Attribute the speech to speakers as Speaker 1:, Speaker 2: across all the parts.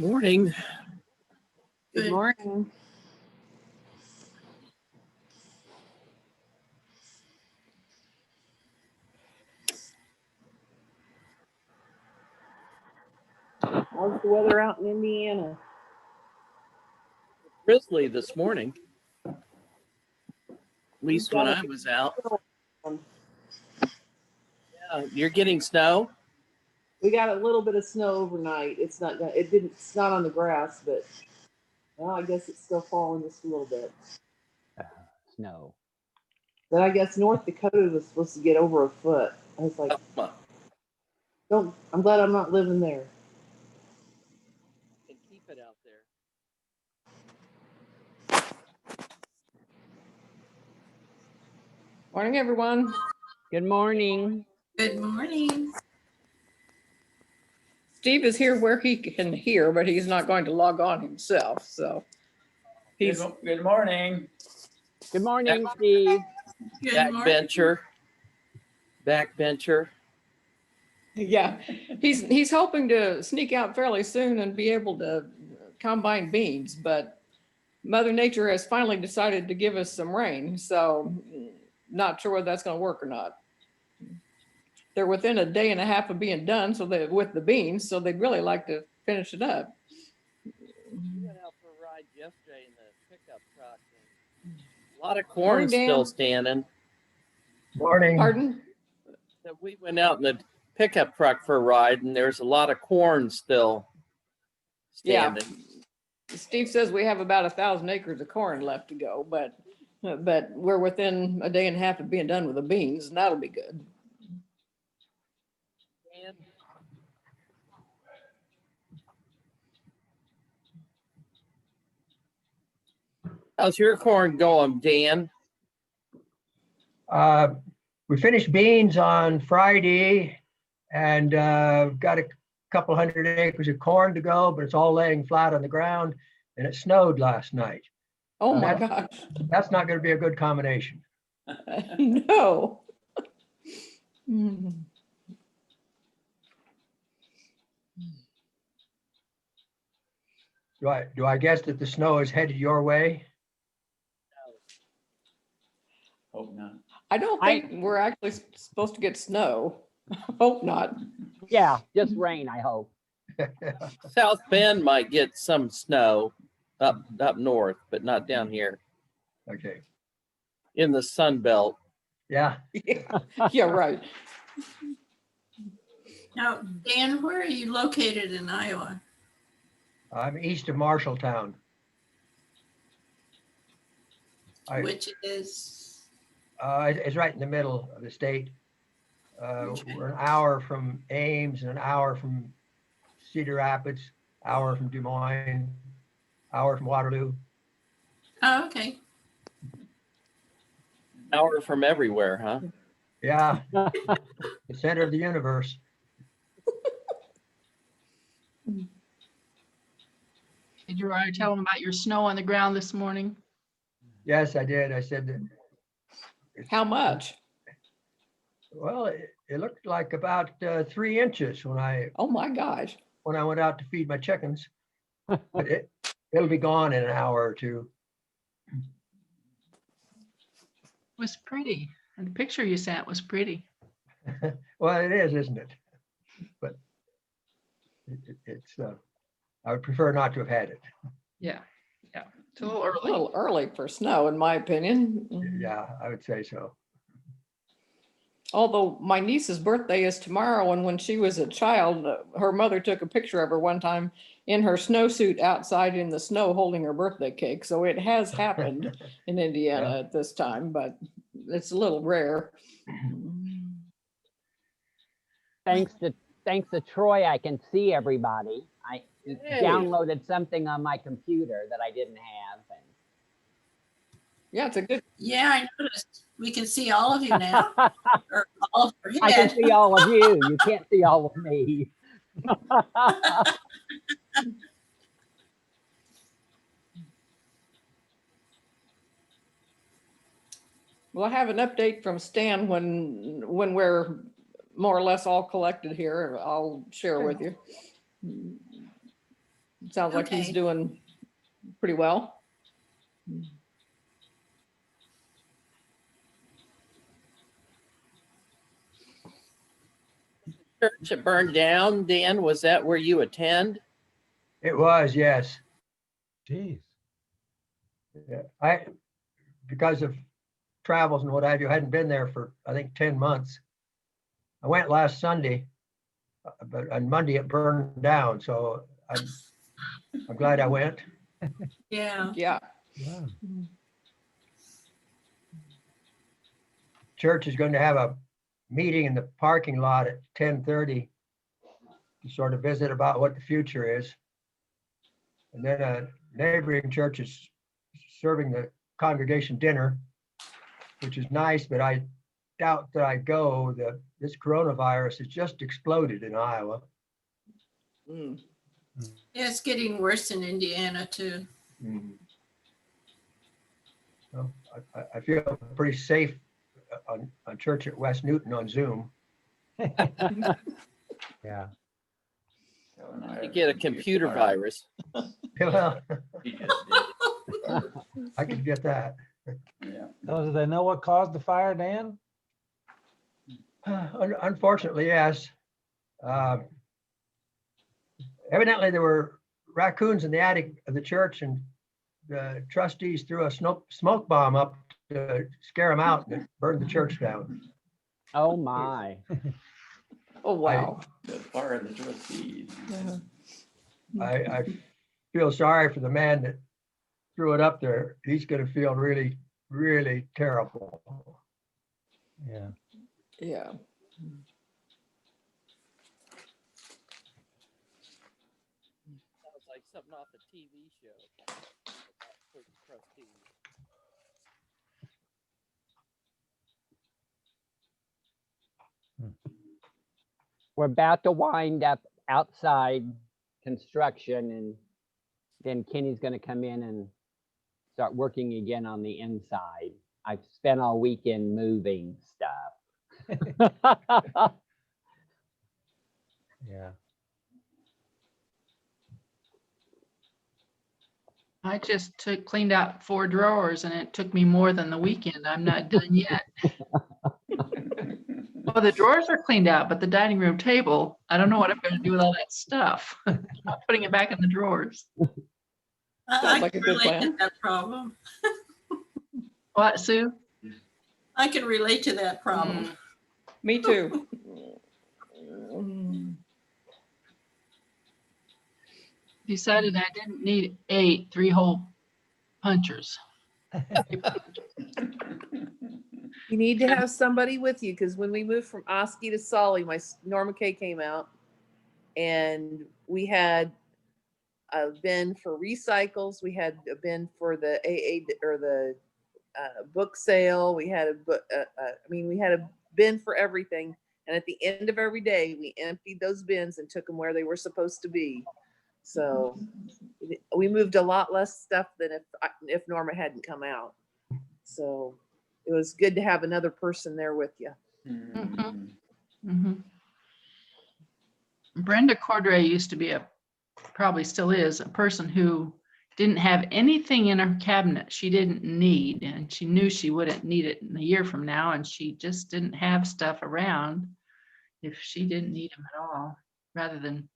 Speaker 1: Morning.
Speaker 2: Good morning. How's the weather out in Indiana?
Speaker 1: Drizzly this morning. At least when I was out. Yeah, you're getting snow?
Speaker 2: We got a little bit of snow overnight. It's not on the grass, but well, I guess it's still falling just a little bit.
Speaker 3: Snow.
Speaker 2: Then I guess North Dakota was supposed to get over a foot. I was like, I'm glad I'm not living there.
Speaker 1: And keep it out there.
Speaker 2: Morning, everyone.
Speaker 3: Good morning.
Speaker 4: Good morning.
Speaker 2: Steve is here where he can hear, but he's not going to log on himself. So he's
Speaker 5: Good morning.
Speaker 3: Good morning, Steve.
Speaker 4: Good morning.
Speaker 1: Backbencher.
Speaker 2: yeah, he's hoping to sneak out fairly soon and be able to combine beans, but Mother Nature has finally decided to give us some rain, so not sure whether that's going to work or not. They're within a day and a half of being done, so they with the beans, so they'd really like to finish it up.
Speaker 1: We went out for a ride yesterday in the pickup truck. And a lot of corn still standing.
Speaker 5: Morning.
Speaker 2: Pardon?
Speaker 1: So we went out in the pickup truck for a ride, and there's a lot of corn still standing.
Speaker 2: Yeah. Steve says we have about 1,000 acres of corn left to go, but we're within a day and a half of being done with the beans, and that'll be good.
Speaker 1: And how's your corn going, Dan?
Speaker 5: We finished beans on Friday and got a couple 100 acres of corn to go, but it's all laying flat on the ground, and it snowed last night.
Speaker 2: Oh my gosh.
Speaker 5: That's not going to be a good combination.
Speaker 2: No. Mm.
Speaker 5: Do I guess that the snow is headed your way? Hope not.
Speaker 2: I don't think we're actually supposed to get snow. Hope not.
Speaker 3: Yeah, just rain, I hope.
Speaker 1: South Bend might get some snow up north, but not down here
Speaker 5: Okay.
Speaker 1: in the Sun Belt.
Speaker 5: Yeah.
Speaker 2: Yeah, right.
Speaker 4: Now, Dan, where are you located in Iowa?
Speaker 5: I'm east of Marshalltown.
Speaker 4: Which is?
Speaker 5: It's right in the middle of the state. We're an hour from Ames and an hour from Cedar Rapids, hour from Des Moines, hour from Waterloo.
Speaker 4: Oh, okay.
Speaker 1: Hour from everywhere, huh?
Speaker 5: Yeah, the center of the universe.
Speaker 6: Did you already tell them about your snow on the ground this morning?
Speaker 5: Yes, I did. I said that.
Speaker 2: How much?
Speaker 5: Well, it looked like about 3 inches when I
Speaker 2: Oh my gosh.
Speaker 5: went out to feed my chickens. But it'll be gone in an hour or two.
Speaker 6: It was pretty. And the picture you sent was pretty.
Speaker 5: Well, it is, isn't it? But it's. I would prefer not to have had it.
Speaker 6: Yeah. Yeah. It's a
Speaker 2: A
Speaker 6: little early.
Speaker 2: little early for snow, in my opinion.
Speaker 5: Yeah, I would say so.
Speaker 2: Although my niece's birthday is tomorrow, and when she was a child, her mother took a picture of her one time in her snowsuit outside in the snow holding her birthday cake. So it has happened in Indiana
Speaker 5: Yeah.
Speaker 2: at this time, but it's a little rare.
Speaker 3: Thanks to Troy, I can see everybody. I
Speaker 2: Hey.
Speaker 3: downloaded something on my computer that I didn't have.
Speaker 2: Yeah, it's a good.
Speaker 4: Yeah, I noticed. We can see all of you now. Or all of your
Speaker 3: I can
Speaker 4: head.
Speaker 3: see all of you. You can't see all of me.
Speaker 2: Well, I have an update from Stan when we're more or less all collected here. I'll share with you. sounds like he's
Speaker 4: Okay.
Speaker 2: doing pretty well.
Speaker 1: Church that burned down, Dan, was that where you attend?
Speaker 5: It was, yes.
Speaker 7: Jeez.
Speaker 5: Yeah. Because of travels and what have you, I hadn't been there for, I think, 10 months. I went last Sunday, but on Monday it burned down, so I'm glad I went.
Speaker 4: Yeah.
Speaker 2: Yeah.
Speaker 7: Wow.
Speaker 5: Church is going to have a meeting in the parking lot at 10:30 to sort of visit about what the future is. And then a neighboring church is serving the congregation dinner, which is nice, but I doubt that I go. This coronavirus has just exploded in Iowa.
Speaker 2: Mm.
Speaker 4: Yeah, it's getting worse in Indiana too.
Speaker 5: So I feel pretty safe on church at West Newton on Zoom.
Speaker 7: Yeah.
Speaker 1: You get a computer virus.
Speaker 5: Well, I could get that.
Speaker 7: So do they know what caused the fire, Dan?
Speaker 5: Unfortunately, yes. Evidently, there were raccoons in the attic of the church, and the trustees threw a smoke bomb up to scare them out, and it burned the church down.
Speaker 3: Oh, my.
Speaker 2: Oh, wow.
Speaker 8: Fire the trustees.
Speaker 2: Yeah.
Speaker 5: I feel sorry for the man that threw it up there. He's going to feel really, really terrible.
Speaker 7: Yeah.
Speaker 2: Yeah.
Speaker 1: Sounds like something off a TV show. About certain trustees.
Speaker 3: We're about to wind up outside construction, and then Kenny's gonna come in and start working again on the inside. I've spent all weekend moving stuff.
Speaker 7: Yeah.
Speaker 6: I just cleaned out 4 drawers and it took me more than the weekend. I'm not done yet. Well, the drawers are cleaned out, but the dining room table, I don't know what I'm going to do with all that stuff. I'm putting it back in the drawers.
Speaker 4: I
Speaker 2: Sounds like a
Speaker 4: can
Speaker 2: good
Speaker 4: relate to
Speaker 2: plan.
Speaker 4: that problem.
Speaker 6: What, Sue?
Speaker 4: I can relate to that problem.
Speaker 2: Me too. Mm.
Speaker 6: Decided I didn't need 8 3-hole punchers.
Speaker 9: You need to have somebody with you, because when we moved from Oski to Solly, Norma K came out, and we had a bin for recycles. We had a bin for the AA or the book sale. We had a book. We had a bin for everything. And at the end of every day, we emptied those bins and took them where they were supposed to be. So we moved a lot less stuff than if Norma hadn't come out. So it was good to have another person there with you.
Speaker 6: Mhm. Brenda Cordray used to be probably still is, a person who didn't have anything in her cabinet she didn't need, and she knew she wouldn't need it in a year from now, and she just didn't have stuff around if she didn't need them at all, rather than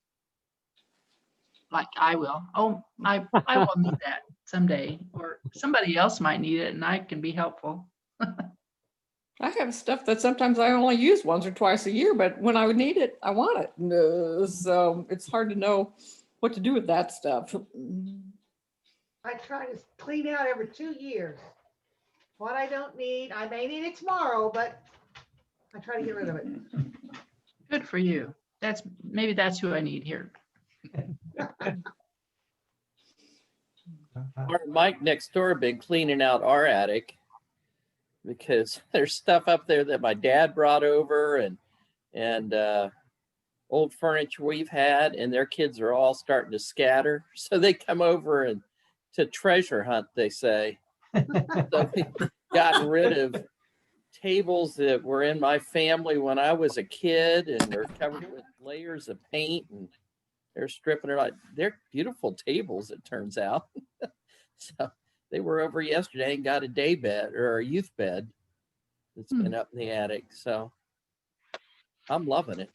Speaker 6: like I will. Oh, I will need that someday, or somebody else might need it and I can be helpful.
Speaker 2: I have stuff that sometimes I only use once or twice a year, but when I would need it, I want it. So it's hard to know what to do with that stuff.
Speaker 10: I try to clean out every 2 years. What I don't need, I may need it tomorrow, but I try to get rid of it.
Speaker 6: Good for you. Maybe that's who I need here.
Speaker 1: Mike next door been cleaning out our attic because there's stuff up there that my dad brought over and old furniture we've had, and their kids are all starting to scatter. So they come over and to treasure hunt, they say. So we've gotten rid of tables that were in my family when I was a kid, and they're covered with layers of paint, and They're stripping it out. They're beautiful tables, it turns out. So they were over yesterday and got a day bed or a youth bed that's been up in the attic. So I'm loving it.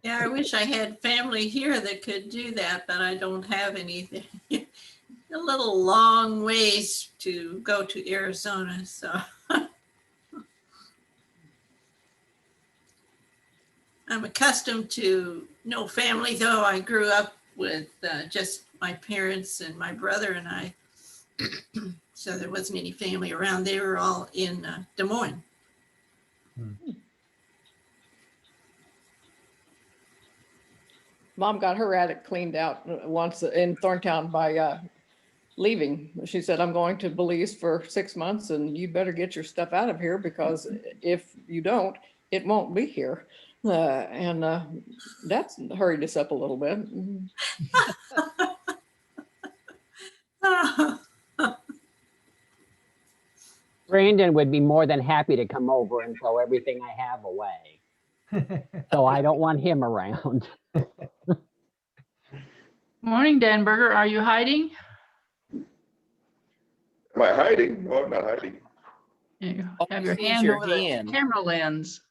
Speaker 4: Yeah, I wish I had family here that could do that, but I don't have anything. A little long ways to go to Arizona, so. I'm accustomed to no family, though. I grew up with just my parents and my brother and I. So there wasn't any family around. They were all in Des Moines.
Speaker 2: Mom got her attic cleaned out once in Thorntown by leaving. She said, I'm going to Belize for 6 months and you better get your stuff out of here because if you don't, it won't be here. That's hurried us up a little bit.
Speaker 3: Brandon would be more than happy to come over and throw everything I have away. So I don't want him around.
Speaker 6: Morning, Danberger. Are you hiding?
Speaker 11: Am I hiding? No, I'm not hiding.
Speaker 6: You
Speaker 1: All
Speaker 6: have
Speaker 1: I
Speaker 6: your
Speaker 1: see is
Speaker 6: hand
Speaker 1: your
Speaker 6: over the
Speaker 1: hand.
Speaker 6: camera lens.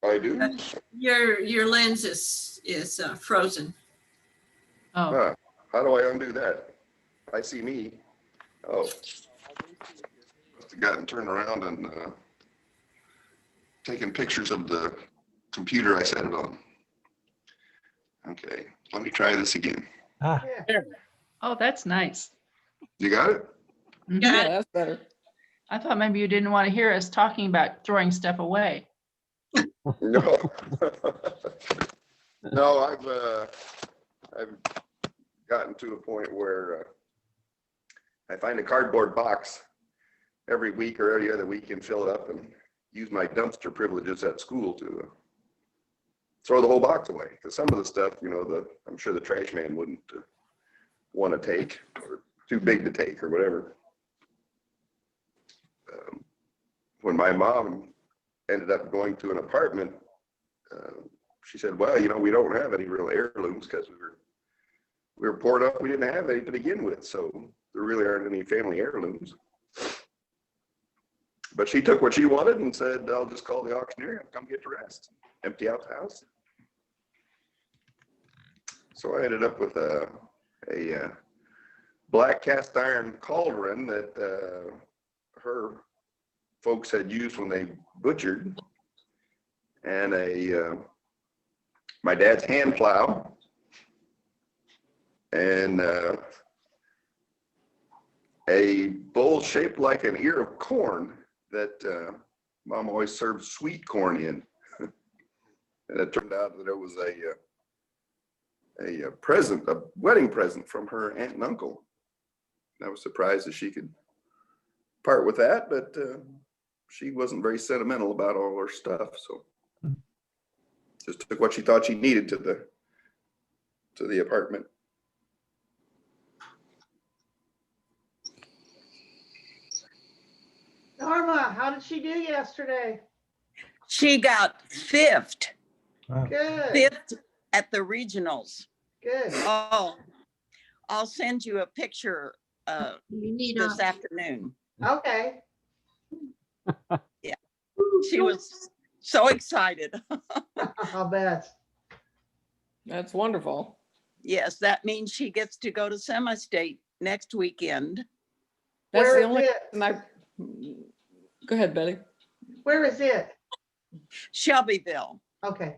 Speaker 11: I do?
Speaker 4: Your lens is frozen.
Speaker 6: Oh,
Speaker 11: Huh. How do I undo that? I see me. Oh. Must have gotten turned around and taken pictures of the computer I set it on. Okay, let me try this again.
Speaker 7: Ah,
Speaker 6: oh, that's nice.
Speaker 11: You got it?
Speaker 6: Mhm.
Speaker 2: Yeah, that's better.
Speaker 6: I thought maybe you didn't want to hear us talking about throwing stuff away.
Speaker 11: No. No, I've gotten to a point where I find a cardboard box every week or every other week and fill it up and use my dumpster privileges at school to throw the whole box away. Because some of the stuff, you know, I'm sure the trash man wouldn't want to take or too big to take or whatever. When my mom ended up going to an apartment, she said, well, you know, we don't have any real heirlooms because we were poor enough, we didn't have any to begin with. So there really aren't any family heirlooms. But she took what she wanted and said, I'll just call the auctioneer and come get the rest. Empty out the house. So I ended up with a black cast iron cauldron that her folks had used when they butchered, and my dad's hand plow, and a bowl shaped like an ear of corn that Mom always served sweet corn in. And it turned out that it was a present, a wedding present from her aunt and uncle. And I was surprised that she could part with that, but she wasn't very sentimental about all her stuff. So just took what she thought she needed to the apartment.
Speaker 10: Norma, how did she do yesterday?
Speaker 12: She got fifth
Speaker 10: Good,
Speaker 12: at the regionals.
Speaker 10: good.
Speaker 12: Oh, I'll send you a picture
Speaker 4: You need
Speaker 12: this afternoon.
Speaker 10: Okay.
Speaker 12: Yeah, she was so excited.
Speaker 10: I'll bet.
Speaker 2: That's wonderful.
Speaker 12: Yes, that means she gets to go to semi-state next weekend.
Speaker 2: That's
Speaker 10: Where
Speaker 2: the
Speaker 10: is
Speaker 2: only,
Speaker 10: it?
Speaker 2: and go ahead, Betty.
Speaker 10: Where is it?
Speaker 12: Shelbyville.
Speaker 10: Okay.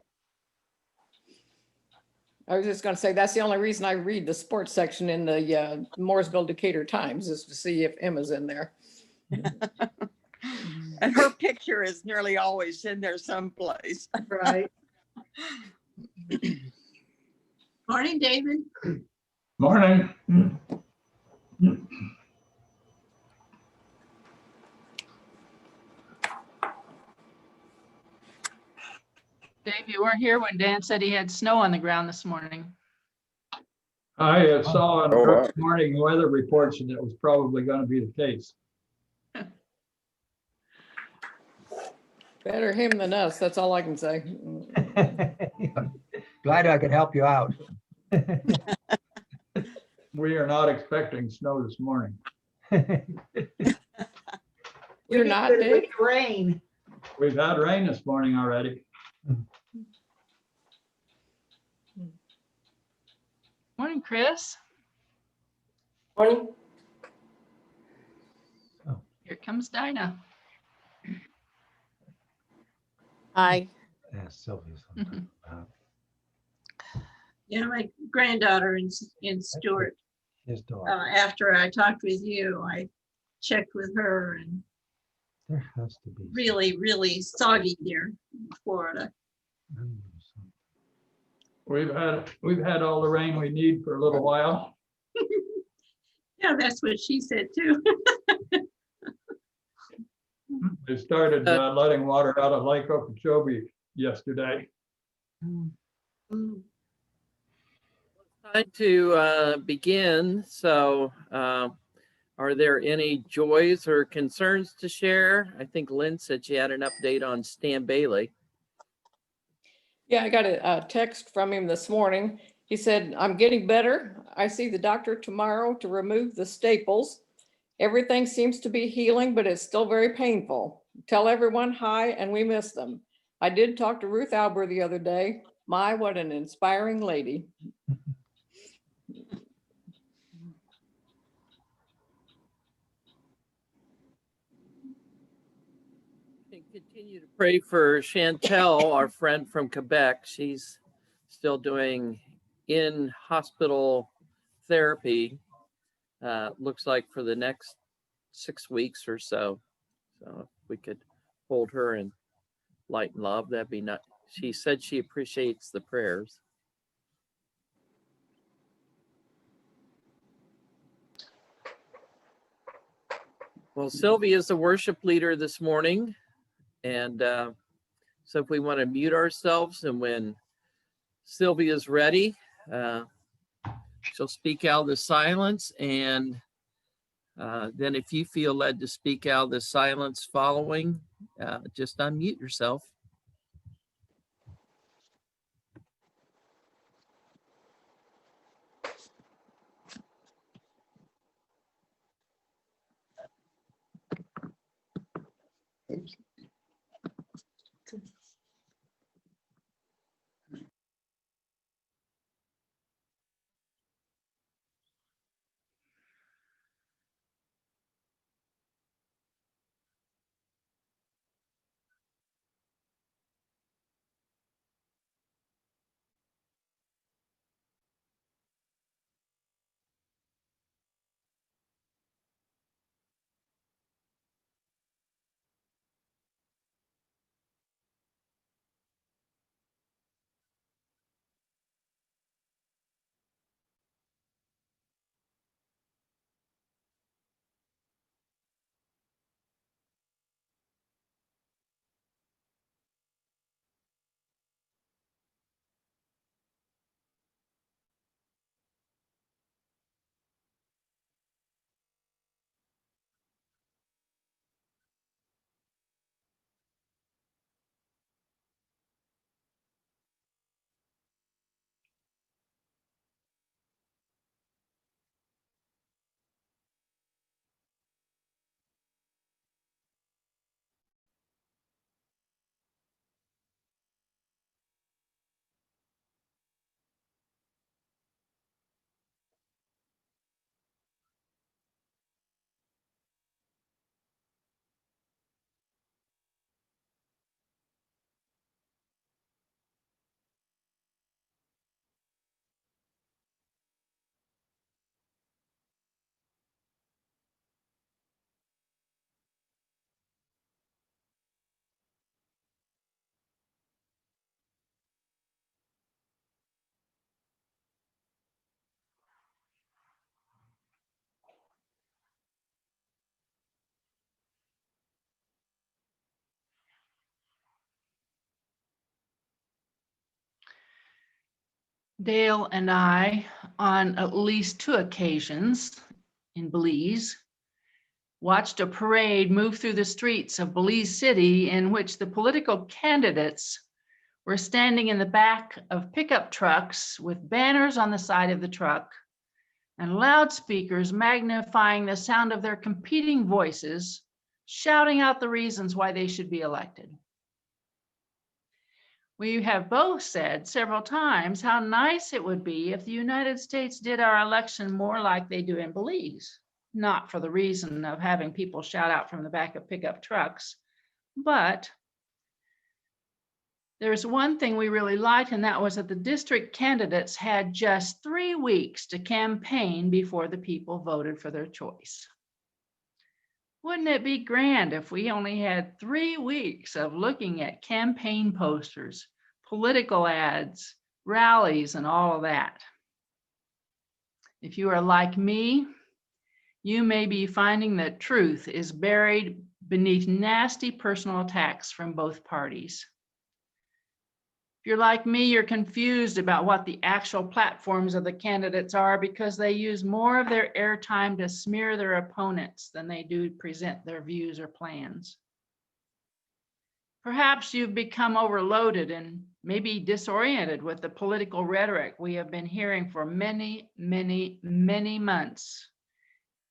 Speaker 2: I was just gonna say, that's the only reason I read the sports section in the Mooresville Decatur Times is to see if Emma's in there.
Speaker 12: And her picture is nearly always in there someplace.
Speaker 10: Right.
Speaker 4: Morning, David.
Speaker 13: Morning.
Speaker 6: Dave, you weren't here when Dan said he had snow on the ground this morning.
Speaker 13: I saw in
Speaker 11: Oh, wow.
Speaker 13: early morning weather reports and it was probably going to be the case.
Speaker 2: Better him than us, that's all I can say.
Speaker 5: Glad I could help you out.
Speaker 13: We are not expecting snow this morning.
Speaker 2: You're
Speaker 10: We
Speaker 2: not,
Speaker 10: get it with
Speaker 2: Dave?
Speaker 10: the rain.
Speaker 13: We've had rain this morning already.
Speaker 6: Morning, Chris.
Speaker 14: Morning.
Speaker 6: Here comes Dinah.
Speaker 9: Hi.
Speaker 7: Yeah, Sylvia's.
Speaker 4: Yeah, my granddaughter in Stewart,
Speaker 7: His dog.
Speaker 4: after I talked with you, I checked with her, and
Speaker 7: There has to be.
Speaker 4: really, really soggy there in Florida.
Speaker 13: We've had all the rain we need for a little while.
Speaker 4: Yeah, that's what she said too.
Speaker 13: They started letting water out of Lake Okeechobee yesterday.
Speaker 4: Mm.
Speaker 1: Time to begin. So are there any joys or concerns to share? I think Lynn said she had an update on Stan Bailey.
Speaker 2: Yeah, I got a text from him this morning. He said, I'm getting better. I see the doctor tomorrow to remove the staples. Everything seems to be healing, but it's still very painful. Tell everyone hi and we miss them. I did talk to Ruth Albert the other day. My, what an inspiring lady.
Speaker 1: And continue to pray for Chantel, our friend from Quebec. She's still doing in-hospital therapy, looks like for the next 6 weeks or so. So if we could hold her in light and love, that'd be nice. She said she appreciates the prayers. Well, Sylvia is the worship leader this morning. And so if we want to mute ourselves, and when Sylvia's ready, she'll speak out of the silence. And then if you feel led to speak out of the silence following, just unmute yourself.
Speaker 11: Oops.
Speaker 6: Dale and I, on at least 2 occasions in Belize, watched a parade move through the streets of Belize City in which the political candidates were standing in the back of pickup trucks with banners on the side of the truck and loudspeakers magnifying the sound of their competing voices, shouting out the reasons why they should be elected. We have both said several times how nice it would be if the United States did our election more like they do in Belize, not for the reason of having people shout out from the back of pickup trucks, but there's one thing we really liked, and that was that the district candidates had just 3 weeks to campaign before the people voted for their choice. Wouldn't it be grand if we only had 3 weeks of looking at campaign posters, political ads, rallies, and all of that? If you are like me, you may be finding that truth is buried beneath nasty personal attacks from both parties. If you're like me, you're confused about what the actual platforms of the candidates are because they use more of their airtime to smear their opponents than they do present their views or plans. Perhaps you've become overloaded and maybe disoriented with the political rhetoric we have been hearing for many, many, many months.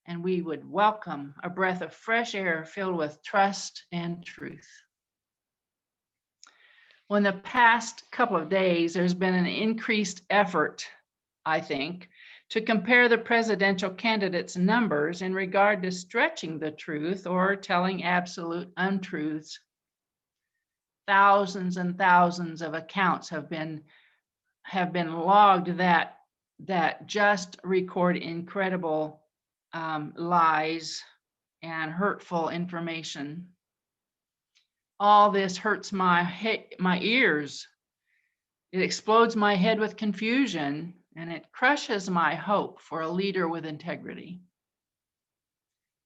Speaker 6: And we would welcome a breath of fresh air filled with trust and truth. Well, in the past couple of days, there's been an increased effort, I think, to compare the presidential candidates' numbers in regard to stretching the truth or telling absolute untruths. Thousands and thousands of accounts have been logged that just record incredible lies and hurtful information. All this hurts my ears. It explodes my head with confusion, and it crushes my hope for a leader with integrity.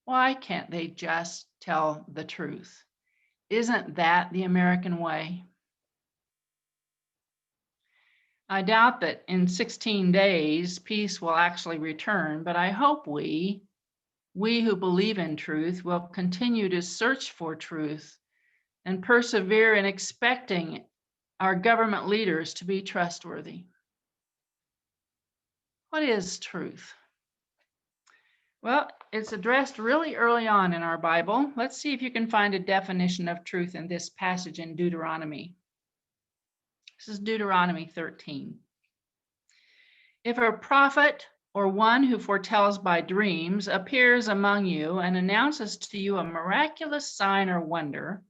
Speaker 6: Why can't they just tell the truth? Isn't that the American way? I doubt that in 16 days, peace will actually return, but I hope we who believe in truth will continue to search for truth and persevere in expecting our government leaders to be trustworthy. What is truth? Well, it's addressed really early on in our Bible. Let's see if you can find a definition of truth in this passage in Deuteronomy. This is Deuteronomy 13. If a prophet or one who foretells by dreams appears among you and announces to you a miraculous sign or wonder,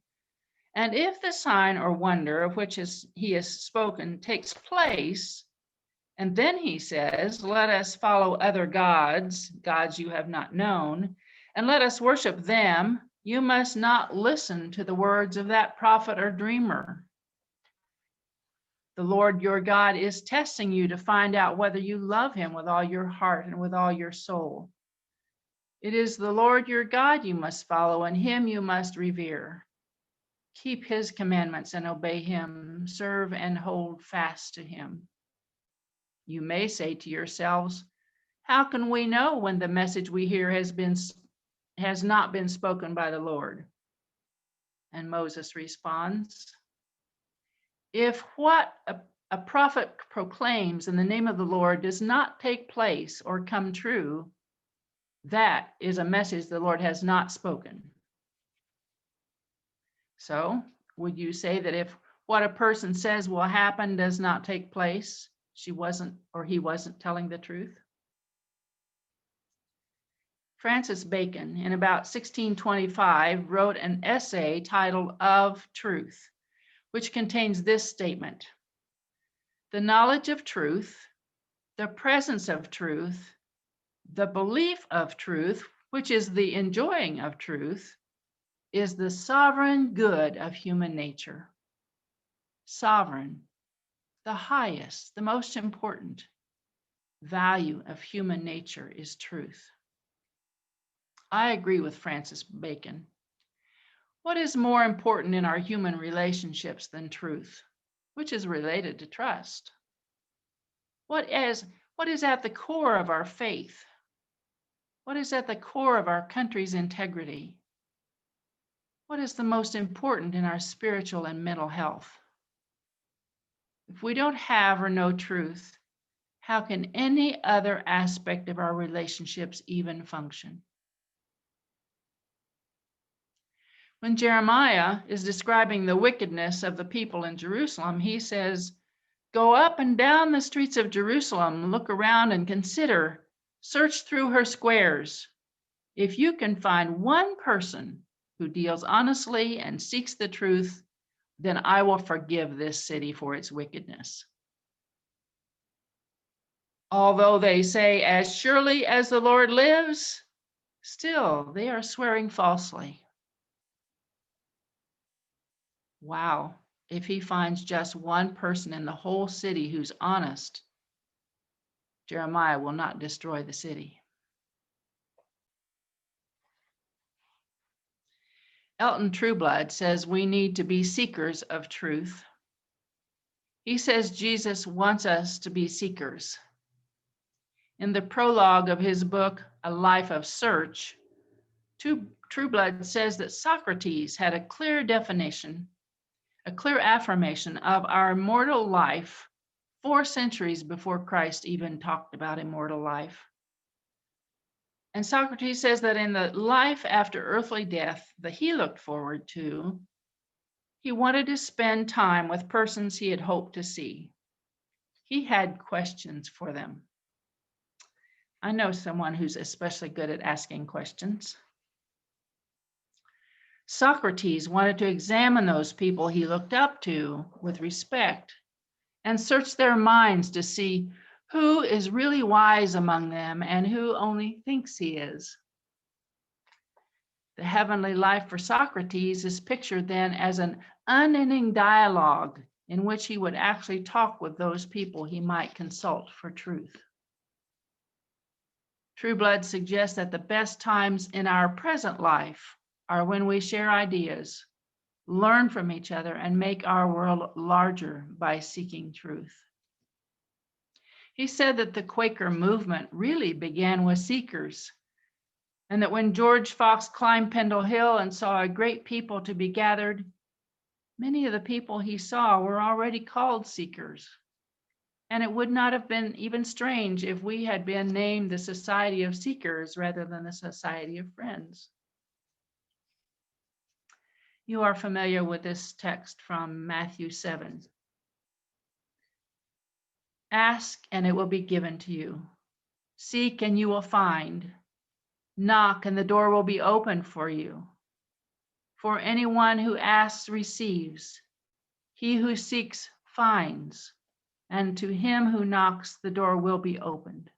Speaker 6: and if the sign or wonder of which he has spoken takes place, and then he says, let us follow other gods you have not known, and let us worship them, you must not listen to the words of that prophet or dreamer. The Lord your God is testing you to find out whether you love him with all your heart and with all your soul. It is the Lord your God you must follow, and him you must revere. Keep his commandments and obey him. Serve and hold fast to him. You may say to yourselves, how can we know when the message we hear has not been spoken by the Lord? And Moses responds, if what a prophet proclaims in the name of the Lord does not take place or come true, that is a message the Lord has not spoken. So, would you say that if what a person says will happen does not take place, he wasn't telling the truth? Francis Bacon, in about 1625, wrote an essay titled Of Truth, which contains this statement: the knowledge of truth, the presence of truth, the belief of truth, which is the enjoying of truth, is the sovereign good of human nature. Sovereign, the highest, the most important value of human nature is truth. I agree with Francis Bacon. What is more important in our human relationships than truth, which is related to trust? What is at the core of our faith? What is at the core of our country's integrity? What is the most important in our spiritual and mental health? If we don't have or know truth, how can any other aspect of our relationships even function? When Jeremiah is describing the wickedness of the people in Jerusalem, he says, "Go up and down the streets of Jerusalem, look around and consider, search through her squares. If you can find one person who deals honestly and seeks the truth, then I will forgive this city for its wickedness." Although they say, "As surely as the Lord lives," still they are swearing falsely. Wow, if he finds just one person in the whole city who's honest, Jeremiah will not destroy the city. Elton Trueblood says we need to be seekers of truth. He says Jesus wants us to be seekers. In the prologue of his book, A Life of Search, Trueblood says that Socrates had a clear definition, a clear affirmation of our immortal life 4 centuries before Christ even talked about immortal life. And Socrates says that in the life after earthly death that he looked forward to, he wanted to spend time with persons he had hoped to see. He had questions for them. I know someone who's especially good at asking questions. Socrates wanted to examine those people he looked up to with respect and search their minds to see who is really wise among them and who only thinks he is. The heavenly life for Socrates is pictured then as an unending dialogue in which he would actually talk with those people he might consult for truth. Trueblood suggests that the best times in our present life are when we share ideas, learn from each other, and make our world larger by seeking truth. He said that the Quaker movement really began with seekers, and that when George Fox climbed Pendle Hill and saw a great people to be gathered, many of the people he saw were already called seekers. And it would not have been even strange if we had been named the Society of Seekers rather than the Society of Friends. You are familiar with this text from Matthew 7. Ask and it will be given to you. Seek and you will find. Knock and the door will be opened for you. For anyone who asks receives. He who seeks finds. And to him who knocks, the door will be opened.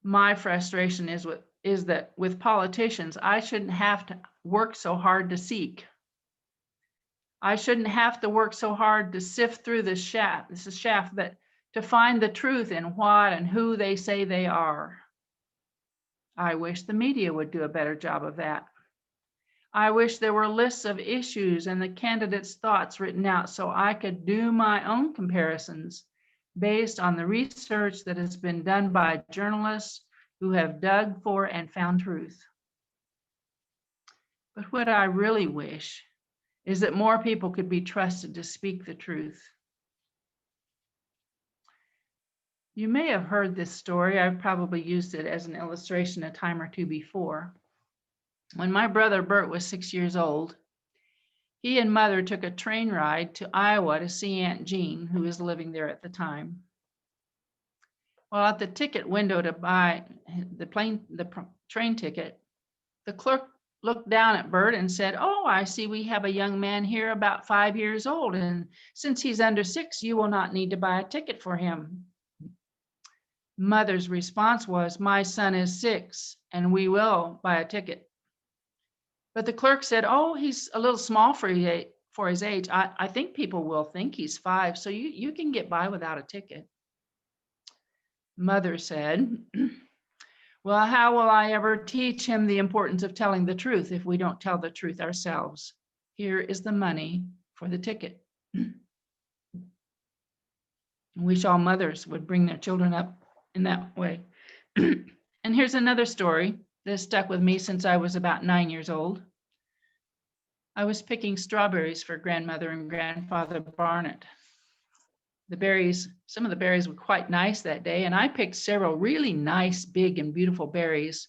Speaker 6: My frustration is that with politicians, I shouldn't have to work so hard to seek. I shouldn't have to work so hard to sift through the shaft, that to find the truth in what and who they say they are. I wish the media would do a better job of that. I wish there were lists of issues and the candidates' thoughts written out so I could do my own comparisons based on the research that has been done by journalists who have dug for and found truth. But what I really wish is that more people could be trusted to speak the truth. You may have heard this story. I've probably used it as an illustration a time or two before. When my brother Bert was 6 years old, he and mother took a train ride to Iowa to see Aunt Jean, who was living there at the time. While at the ticket window to buy the train ticket, the clerk looked down at Bert and said, "Oh, I see we have a young man here about 5 years old, and since he's under 6, you will not need to buy a ticket for him." Mother's response was, "My son is 6, and we will buy a ticket." But the clerk said, "Oh, he's a little small for his age. I think people will think he's 5, so you can get by without a ticket." Mother said, "Well, how will I ever teach him the importance of telling the truth if we don't tell the truth ourselves? Here is the money for the ticket." I wish all mothers would bring their children up in that way. And here's another story that stuck with me since I was about 9 years old. I was picking strawberries for grandmother and grandfather Barnett. The berries, some of the berries were quite nice that day, and I picked several really nice, big and beautiful berries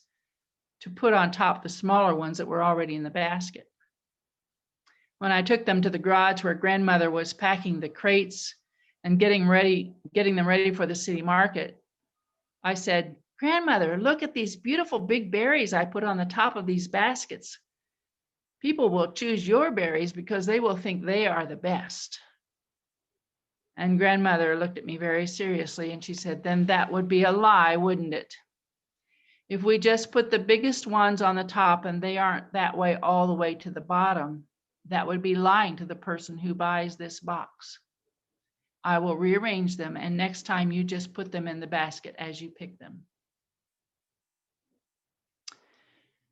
Speaker 6: to put on top of the smaller ones that were already in the basket. When I took them to the garage where grandmother was packing the crates and getting them ready for the city market, I said, "Grandmother, look at these beautiful big berries I put on the top of these baskets. People will choose your berries because they will think they are the best." And grandmother looked at me very seriously and she said, "Then that would be a lie, wouldn't it? If we just put the biggest ones on the top and they aren't that way all the way to the bottom, that would be lying to the person who buys this box. I will rearrange them, and next time you just put them in the basket as you pick them."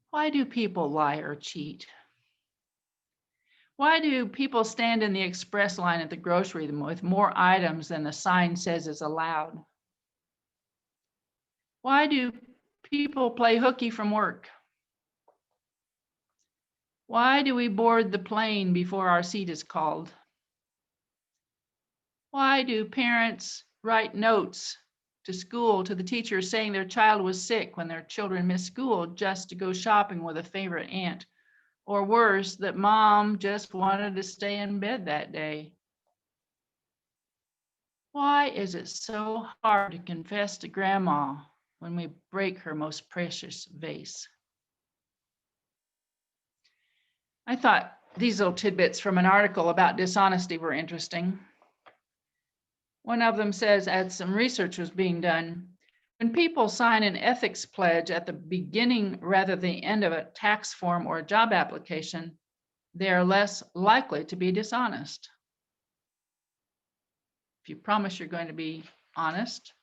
Speaker 6: Why do people lie or cheat? Why do people stand in the express line at the grocery with more items than the sign says is allowed? Why do people play hooky from work? Why do we board the plane before our seat is called? Why do parents write notes to school to the teachers saying their child was sick when their children miss school just to go shopping with a favorite aunt? Or worse, that mom just wanted to stay in bed that day? Why is it so hard to confess to grandma when we break her most precious vase? I thought these little tidbits from an article about dishonesty were interesting. One of them says, as some research was being done, when people sign an ethics pledge at the beginning rather than the end of a tax form or a job application, they are less likely to be dishonest. If you promise you're going to be honest,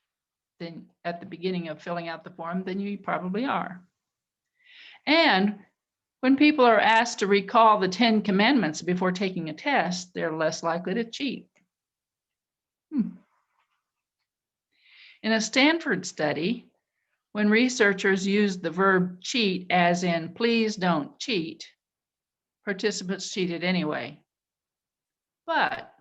Speaker 6: then at the beginning of filling out the form, then you probably are. And when people are asked to recall the 10 commandments before taking a test, they're less likely to cheat. In a Stanford study, when researchers used the verb cheat as in please don't cheat, participants cheated anyway. But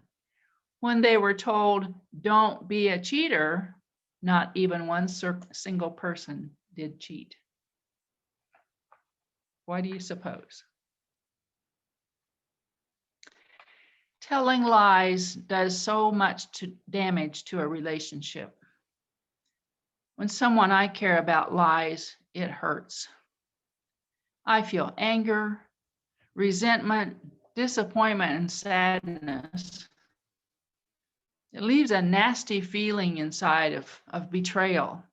Speaker 6: when they were told don't be a cheater, not even one single person did cheat. Why do you suppose? Telling lies does so much damage to a relationship. When someone I care about lies, it hurts. I feel anger, resentment, disappointment, and sadness. It leaves a nasty feeling inside of betrayal.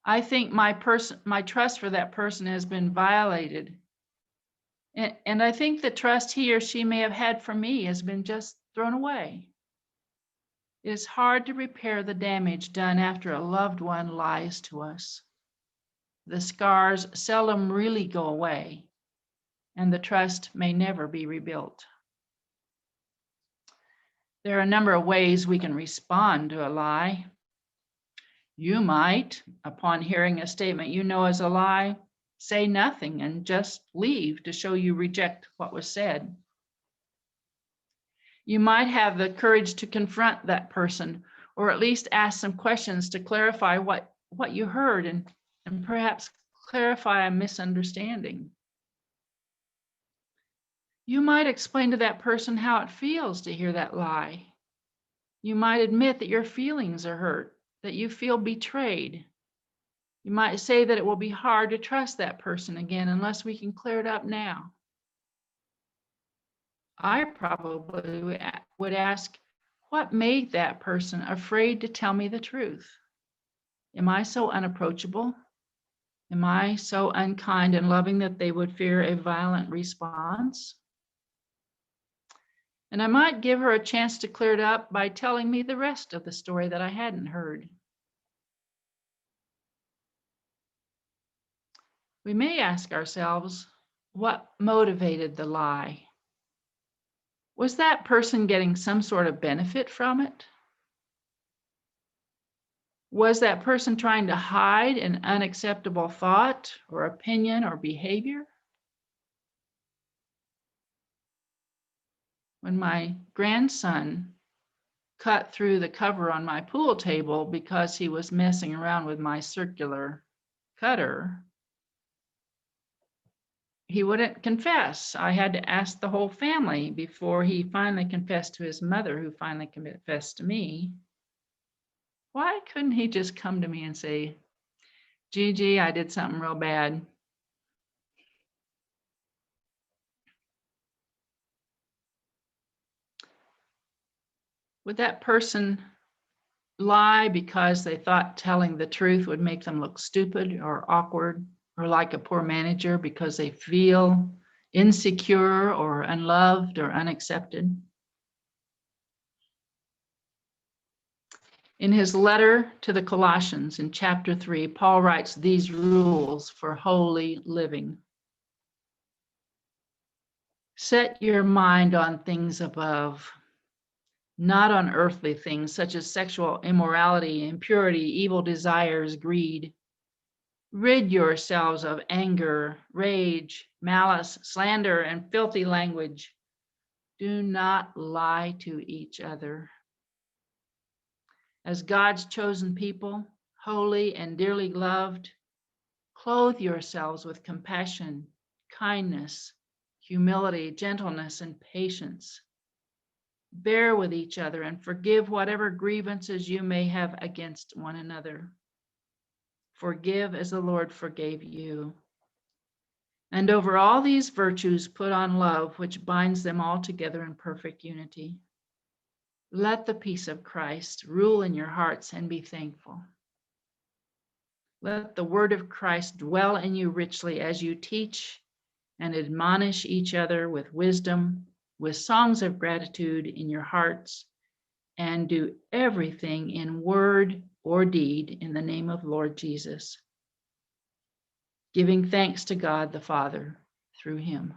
Speaker 6: I think my trust for that person has been violated. And I think the trust he or she may have had for me has been just thrown away. It is hard to repair the damage done after a loved one lies to us. The scars seldom really go away, and the trust may never be rebuilt. There are a number of ways we can respond to a lie. You might, upon hearing a statement you know is a lie, say nothing and just leave to show you reject what was said. You might have the courage to confront that person, or at least ask some questions to clarify what you heard and perhaps clarify a misunderstanding. You might explain to that person how it feels to hear that lie. You might admit that your feelings are hurt, that you feel betrayed. You might say that it will be hard to trust that person again unless we can clear it up now. I probably would ask, what made that person afraid to tell me the truth? Am I so unapproachable? Am I so unkind and loving that they would fear a violent response? And I might give her a chance to clear it up by telling me the rest of the story that I hadn't heard. We may ask ourselves, what motivated the lie? Was that person getting some sort of benefit from it? Was that person trying to hide an unacceptable thought or opinion or behavior? when my grandson cut through the cover on my pool table because he was messing around with my circular cutter, he wouldn't confess. I had to ask the whole family before he finally confessed to his mother, who finally confessed to me. Why couldn't he just come to me and say, Gigi, I did something real bad. Would that person lie because they thought telling the truth would make them look stupid or awkward or like a poor manager because they feel insecure or unloved or unaccepted? In his letter to the Colossians in chapter 3, Paul writes these rules for holy living. Set your mind on things above, not on earthly things such as sexual immorality, impurity, evil desires, greed. Rid yourselves of anger, rage, malice, slander, and filthy language. Do not lie to each other. As God's chosen people, holy and dearly loved, clothe yourselves with compassion, kindness, humility, gentleness, and patience. Bear with each other and forgive whatever grievances you may have against one another. Forgive as the Lord forgave you. And over all these virtues, put on love, which binds them all together in perfect unity. Let the peace of Christ rule in your hearts and be thankful. Let the word of Christ dwell in you richly as you teach and admonish each other with wisdom, with songs of gratitude in your hearts, and do everything in word or deed in the name of Lord Jesus, giving thanks to God the Father through him.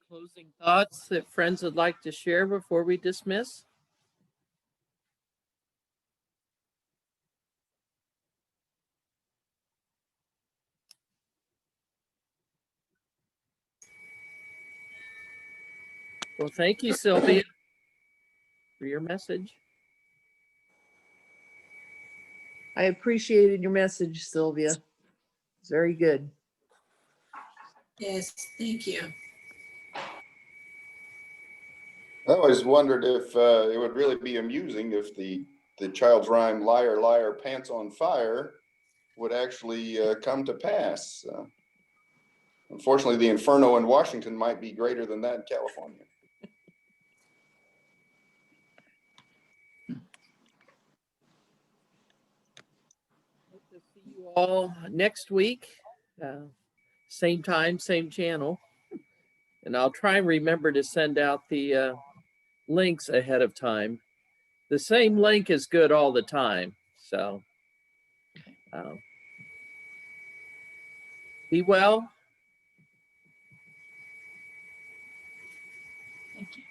Speaker 1: Closing thoughts that friends would like to share before we dismiss? Well, thank you, Sylvia, for your message.
Speaker 9: I appreciated your message, Sylvia. It's very good.
Speaker 4: Yes, thank you.
Speaker 11: I always wondered if it would really be amusing if the child's rhyme, liar, liar, pants on fire, would actually come to pass. Unfortunately, the inferno in Washington might be greater than that in California.
Speaker 1: Hope to see you all next week. Same time, same channel. And I'll try and remember to send out the links ahead of time. The same link is good all the time. So be well.
Speaker 6: Thank you.